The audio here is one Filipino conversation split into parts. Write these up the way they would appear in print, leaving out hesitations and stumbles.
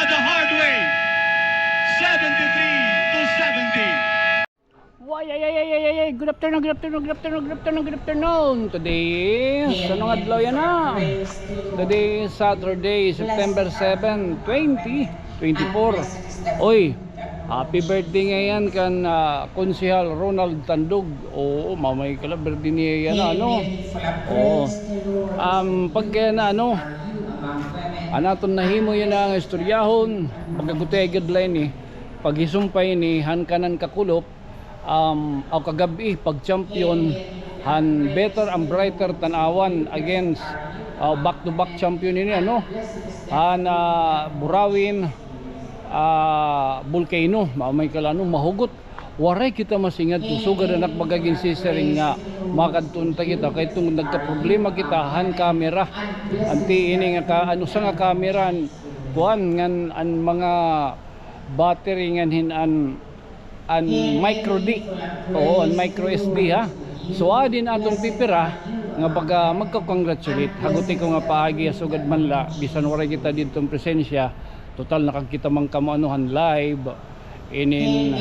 the hard way. 73-70. Good afternoon. Today, sa nung adlaw yan na. Today is Saturday, September 7, 2024. Oy, happy birthday ngayon kan Konsehal Ronald Tandog. Oo, mamay kala birthday niya yan ano. Oo. Pag na ano, anaton nahimo yan ang istoryahon, pagkagutay guideline eh. Paghisumpay ni hankanan kakulop, o kagabi pag champion han better and brighter tanawan against back to back champion ini ano han Burawin Volcano may kalano mahugot waray kita masingad sugad anak magaging sisering nga makadtunta kita kay tung nagka problema kita han camera anti ini nga ano sa nga camera kuan ngan an mga battery ngan hinan an micro D o an micro SD ha. So adin atong pipira nga baga magka-congratulate haguti ko nga paagi sugad man la bisan wala kita didtong presensya total nakakita man kamo anuhan live inin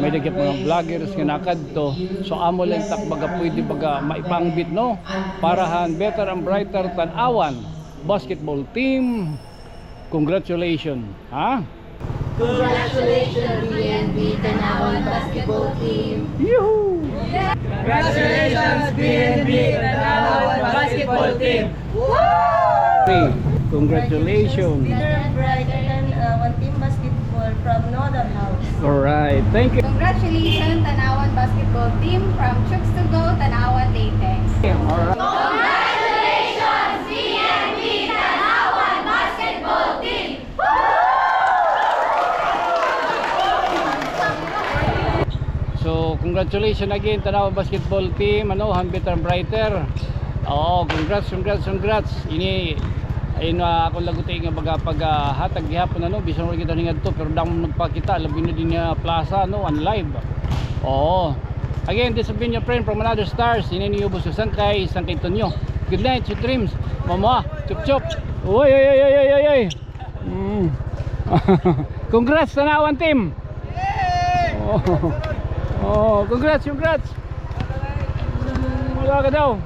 may dagit mga vloggers nga nakadto so amo lang tak baga pwede baga maipangbit no parahan better and brighter tan-awan basketball team. Congratulations ha. Congratulations, BNB Tanawan Basketball Team. Yoo! Congratulations, BNB Tanawan Basketball Team. Hey, congratulations. Better and brighter than one team basketball from Northern House. Alright, thank you. Congratulations, Tanawan Basketball Team from Chooks to Go, Tanawan Latex. Alright. Congratulations, BNB Tanawan Basketball Team! So, congratulations again Tanawan Basketball Team. Ano, better and brighter. Oo, congrats. Ini ayun ako lagutin nga baga pag hatag gihapon ano, bisan wala kita ningad to pero dang nagpakita labi na din niya plaza no, on live. Oo. Again, this has been your friend from Another Stars. Ini niyo Boss Sangkay Tonyo. Good night, sweet dreams. Mama, chup. Oy. Congrats Tanawan team. Oh, congrats. Wala ka daw.